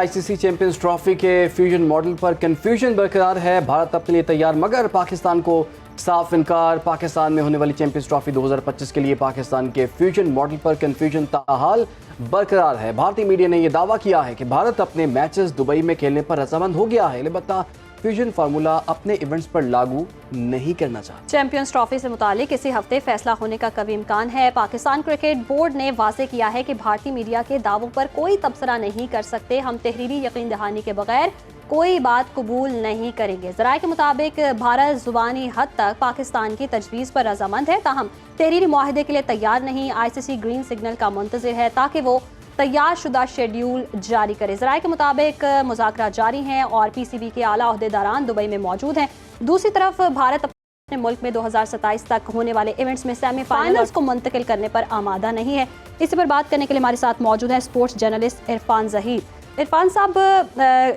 ICC champions trophy के fusion model पर confusion बरकरार है। भारत अपने लिए तैयार मगर पाकिस्तान को साफ इनकार। पाकिस्तान में होने वाली चैंपियंस ट्रॉफी 2025 के लिए पाकिस्तान के फ्यूजन मॉडल पर कंफ्यूजन ताहाल बरकरार है। भारतीय मीडिया ने यह दावा किया है कि भारत अपने मैचेस दुबई में खेलने पर रजामंद हो गया है, अलबत्ता फ्यूजन फार्मूला अपने इवेंट्स पर लागू नहीं करना चाहता। चैंपियंस ट्रॉफी से मुतालिक इसी हफ्ते फैसला होने का कभी इम्कान है। पाकिस्तान क्रिकेट बोर्ड ने वाजे किया है कि भारतीय मीडिया के दावों पर कोई तबसरा नहीं कर सकते। हम तहरीरी यकीन दहानी के बगैर कोई बात कबूल नहीं करेंगे। ज़राए के मुताबिक भारत जुबानी हद तक पाकिस्तान की तजवीज़ पर रजामंद है, ताहम तहरीरी मुआहदे के लिए तैयार नहीं। आईसीसी ग्रीन सिग्नल का मुंतज़िर है ताकि वो तैयार शुदा शेड्यूल जारी करे। ज़राए के मुताबिक मुज़ाकरात जारी हैं और पीसीबी के आला ओहदेदारान दुबई में मौजूद हैं। दूसरी तरफ भारत अपने मुल्क में 2027 तक होने वाले इवेंट्स में सेमीफाइनल्स को मुंतकिल करने पर आमादा नहीं है। इसी पर बात करने के लिए हमारे साथ मौजूद है स्पोर्ट्स जर्नलिस्ट इरफान ज़हीर। इरफान साहब,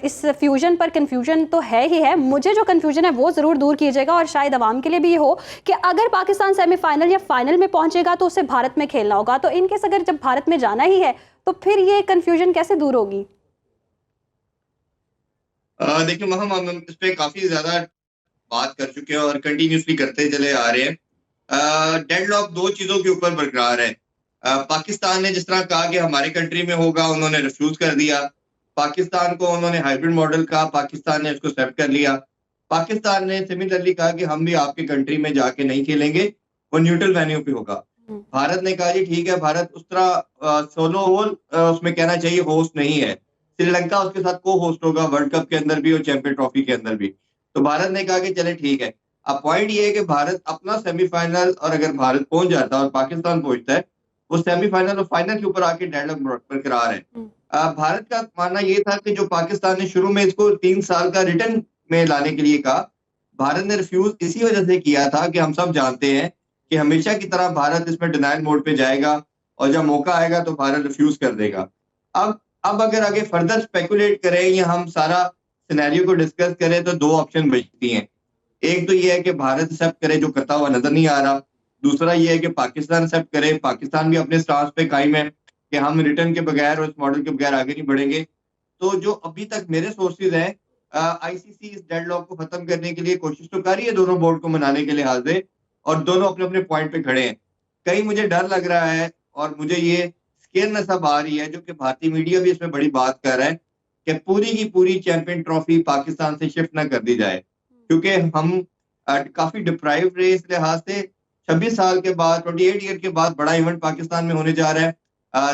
इस फ्यूजन पर कन्फ्यूजन तो है ही है, मुझे जो कन्फ्यूजन है वो ज़रूर दूर कीजिएगा और शायद आवाम के लिए भी ये हो कि अगर पाकिस्तान सेमीफाइनल या फाइनल में पहुंचेगा तो उसे भारत में खेलना होगा, तो इनकेस अगर जब भारत में जाना ही है तो फिर ये कन्फ्यूजन कैसे दूर होगी? देखिए हम इस पे काफी ज्यादा बात कर चुके हैं और कंटिन्यूसली करते चले आ रहे हैं। डेडलॉक दो चीजों के ऊपर बरकरार है। पाकिस्तान ने जिस तरह कहा कि हमारी कंट्री में होगा, उन्होंने रिफ्यूज कर दिया। पाकिस्तान को उन्होंने हाइब्रिड मॉडल कहा, पाकिस्तान ने उसको एक्सेप्ट कर लिया। पाकिस्तान ने सिमिलरली कहा कि हम भी आपके कंट्री में जाके नहीं खेलेंगे, वो न्यूट्रल वेन्यू पे होगा। भारत ने कहा जी ठीक है, भारत उस तरह सोलो होल उसमें कहना चाहिए होस्ट नहीं है। श्रीलंका उसके साथ को होस्ट होगा वर्ल्ड कप के अंदर भी और चैंपियन ट्रॉफी के अंदर भी। तो भारत ने कहा कि चले ठीक है। अब पॉइंट ये है कि भारत अपना सेमीफाइनल, और अगर भारत पहुंच जाता है और पाकिस्तान पहुंचता है, वो सेमीफाइनल और फाइनल के ऊपर आके डेडलॉक बरकरार है। भारत का मानना ये था कि जो पाकिस्तान ने शुरू में इसको 3 साल का रिटर्न में लाने के लिए कहा, भारत ने रिफ्यूज इसी वजह से किया था कि हम सब जानते हैं कि हमेशा की तरह भारत इसमें डिनायल मोड पे जाएगा और जब मौका आएगा तो भारत रिफ्यूज कर देगा। अब अगर आगे फर्दर स्पेकुलेट करें या हम सारा सिनेरियो को डिस्कस करें तो दो ऑप्शन बचती हैं। एक तो ये है कि भारत एक्सेप्ट करे, जो करता हुआ नजर नहीं आ रहा। दूसरा ये है कि पाकिस्तान एक्सेप्ट करे। पाकिस्तान भी अपने स्टांस पे कायम है कि हम रिटर्न के बगैर और इस मॉडल के बगैर आगे नहीं बढ़ेंगे। तो जो अभी तक मेरे सोर्सेज हैं, आईसीसी इस डेडलॉक को खत्म करने के लिए कोशिश तो कर रही है, दोनों बोर्ड को मनाने के लिहाज से, और दोनों अपने अपने पॉइंट पे खड़े हैं। कहीं मुझे डर लग रहा है और मुझे ये स्केरनेस अब आ रही है, जो कि भारतीय मीडिया भी इसमें बड़ी बात कर रहा है, कि पूरी की पूरी चैंपियन ट्रॉफी पाकिस्तान से शिफ्ट ना कर दी जाए, क्योंकि हम काफी डिप्राइव रहे इस लिहाज से। 26 साल के बाद, 28 ईयर के बाद बड़ा इवेंट पाकिस्तान में होने जा रहा है।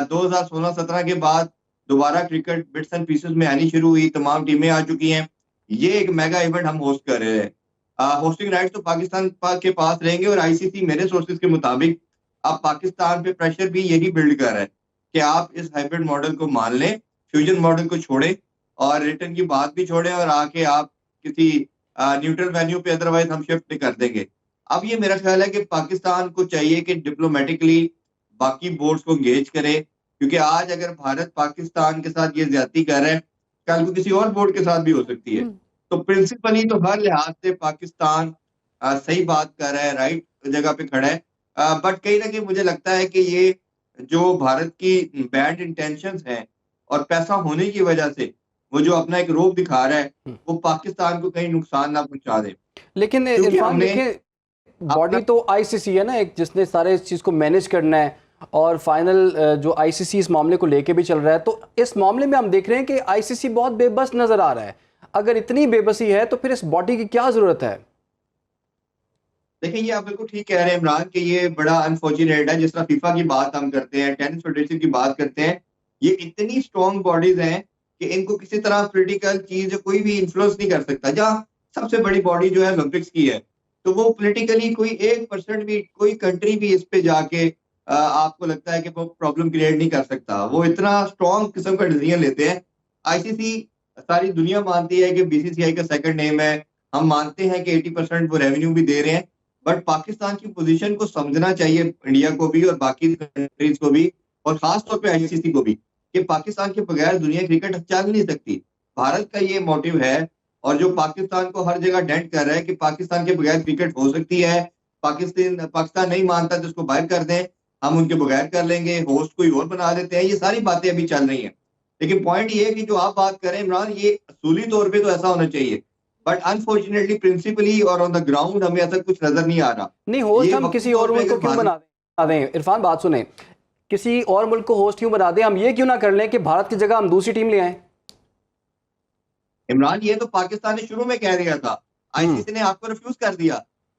2016-17 के बाद दोबारा क्रिकेट बिट्स एंड पीसेस में आनी शुरू हुई, तमाम टीमें आ चुकी हैं। ये एक मेगा इवेंट हम होस्ट कर रहे हैं। होस्टिंग राइट्स तो पाकिस्तान के पास रहेंगे और आईसीसी मेरे सोर्सेज के मुताबिक अब पाकिस्तान पे प्रेशर भी यही बिल्ड कर रहा है कि आप इस हाइब्रिड मॉडल को मान लें, फ्यूजन मॉडल को छोड़ें और रिटर्न की बात भी छोड़ें और आके आप किसी न्यूट्रल वेन्यू पे अदरवाइज हम शिफ्ट कर देंगे। अब ये मेरा ख्याल है कि पाकिस्तान को चाहिए कि डिप्लोमेटिकली बाकी बोर्ड्स को एंगेज करे, क्योंकि आज अगर भारत पाकिस्तान के साथ ये ज्यादती कर रहा है, कल को किसी और बोर्ड के साथ भी हो सकती है। तो प्रिंसिपली तो हर लिहाज से पाकिस्तान सही बात कर रहा है, राइट जगह पे खड़ा है। बट कहीं ना कहीं मुझे लगता है कि ये जो भारत की बैड इंटेंशंस हैं और पैसा होने की वजह से वो जो अपना एक रोब दिखा रहा है, वो पाकिस्तान को कहीं नुकसान ना पहुंचा दे। लेकिन इरफान देखिए, बॉडी तो आईसीसी है ना एक, जिसने सारे इस चीज को मैनेज करना है, और फाइनल जो आईसीसी इस मामले को लेके भी चल रहा है। तो इस मामले में हम देख रहे हैं कि आईसीसी बहुत बेबस नजर आ रहा है। अगर इतनी बेबसी है तो फिर इस बॉडी की क्या जरूरत है? देखिए, ये आप बिल्कुल ठीक कह रहे हैं इमरान, कि ये बड़ा अनफॉर्चुनेट है। जिस तरह फीफा की बात हम करते हैं, टेनिस फेडरेशन की बात करते हैं, ये इतनी स्ट्रॉन्ग बॉडीज हैं कि इनको किसी तरह पॉलिटिकल चीज कोई भी इन्फ्लुएंस नहीं कर सकता। जहाँ सबसे बड़ी बॉडी जो है ओलंपिक्स की है, तो वो पॉलिटिकली कोई 1% भी, कोई कंट्री भी इस पे जाके आपको लगता है कि वो प्रॉब्लम क्रिएट नहीं कर सकता। वो इतना स्ट्रॉन्ग किस्म का डिसीजन लेते हैं। आईसीसी सारी दुनिया मानती है कि बीसीसीआई का सेकंड नेम है। हम मानते हैं कि 80% वो रेवेन्यू भी दे रहे हैं, बट पाकिस्तान की पोजीशन को समझना चाहिए इंडिया को भी और बाकी कंट्रीज को भी, और खास तौर पे आईसीसी को भी, कि पाकिस्तान के बगैर दुनिया क्रिकेट चल नहीं सकती। भारत का ये मोटिव है, और जो पाकिस्तान को हर जगह डेंट कर रहा है कि पाकिस्तान के बगैर क्रिकेट हो सकती है, पाकिस्तान नहीं मानता तो उसको बाहर कर दें, हम उनके बगैर कर लेंगे, होस्ट कोई और बना देते हैं, ये सारी बातें अभी चल रही हैं। लेकिन पॉइंट ये है कि जो आप बात करें इमरान, ये असूली तौर पे तो ऐसा होना चाहिए, बट अनफॉर्चुनेटली प्रिंसिपली और ऑन द ग्राउंड हमें ऐसा कुछ नजर नहीं आ रहा। नहीं, होस्ट ये हम वक्ती किसी तौर और पे मुल्क को अगर क्यों बना दें? इरफान बात सुने, किसी और मुल्क को होस्ट क्यों बना दें? हम ये क्यों ना कर लें कि भारत की जगह हम दूसरी टीम ले आए? इमरान, ये तो पाकिस्तान ने शुरू में कह दिया था, आईसीसी ने आपको रिफ्यूज कर दिया।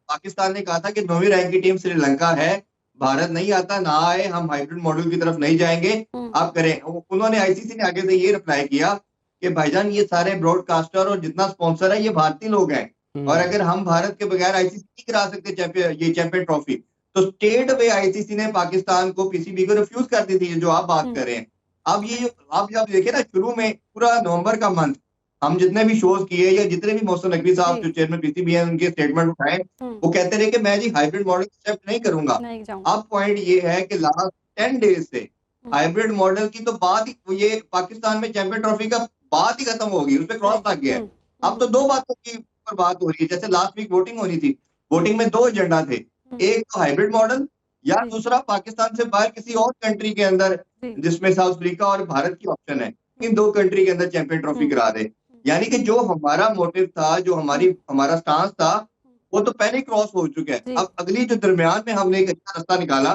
पाकिस्तान ने कहा था कि 9वीं रैंक की टीम श्रीलंका है, भारत नहीं आता, ना आए, हम हाइब्रिड मॉडल की तरफ नहीं जाएंगे, आप करें। उन्होंने आईसीसी ने आगे से ये रिप्लाई किया कि भाईजान ये सारे ब्रॉडकास्टर और जितना स्पॉन्सर है ये भारतीय लोग हैं, और अगर हम भारत के बगैर आईसीसी नहीं करा सकते चैंपियन ट्रॉफी, तो स्टेट वे आईसीसी ने पाकिस्तान को, पीसीबी को रिफ्यूज कर दी थी, जो आप बात कर रहे हैं। अब ये आप जब देखिए ना, शुरू में पूरा नवंबर का मंथ हम जितने भी शोज किए या जितने भी मोहसिन नकवी साहब जो चेयरमैन पीसीबी हैं उनके स्टेटमेंट उठाए, वो कहते रहे कि मैं जी हाइब्रिड मॉडल एक्सेप्ट नहीं करूंगा। अब पॉइंट ये है कि लास्ट 10 डेज से हाइब्रिड मॉडल की तो बात ही, ये पाकिस्तान में चैंपियन ट्रॉफी का बात ही खत्म होगी, उस पर क्रॉस लग गया है। अब तो दो बातों की ऊपर बात हो रही है। जैसे लास्ट वीक वोटिंग होनी थी, वोटिंग में 2 एजेंडा थे, एक तो हाइब्रिड मॉडल या दूसरा पाकिस्तान से बाहर किसी और कंट्री के अंदर, जिसमें साउथ अफ्रीका और भारत की ऑप्शन है, इन 2 कंट्री के अंदर चैंपियन ट्रॉफी करा दे। यानी कि जो हमारा मोटिव था, जो हमारा स्टांस था, वो तो पहले क्रॉस हो चुका है। अब अगली जो दरमियान में हमने एक अच्छा रास्ता निकाला,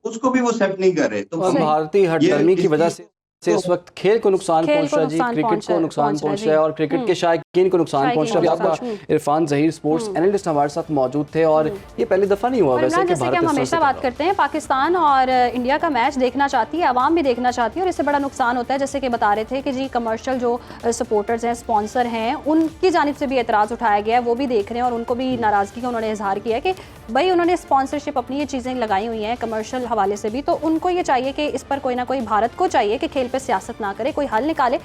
उसको भी वो एक्सेप्ट नहीं कर रहे। तो और भारतीय हठधर्मी की वजह से इस वक्त खेल को नुकसान पहुंच रहा है जी, क्रिकेट को नुकसान पहुंच रहा है और क्रिकेट के शायकीन को नुकसान पहुंच रहा है। आपका इरफान ज़हीर स्पोर्ट्स एनालिस्ट हमारे साथ मौजूद थे और ये पहली दफा नहीं हुआ वैसे कि भारत हम हमेशा बात करते हैं, पाकिस्तान और इंडिया का मैच देखना चाहती है, आवाम भी देखना चाहती है और इससे बड़ा नुकसान होता है। जैसे कि बता रहे थे कि जी कमर्शियल जो सपोर्टर्स हैं, स्पॉन्सर हैं, उनकी जानिब से भी एतराज़ उठाया गया है, वो भी देख रहे हैं और उनको भी नाराज़गी का उन्होंने इजहार किया है कि भाई उन्होंने स्पॉन्सरशिप अपनी ये चीज़ें लगाई हुई हैं कमर्शियल हवाले से भी, तो उनको ये चाहिए कि इस पर कोई ना कोई, भारत को चाहिए कि खेल पर सियासत ना करे, कोई हल निकाले।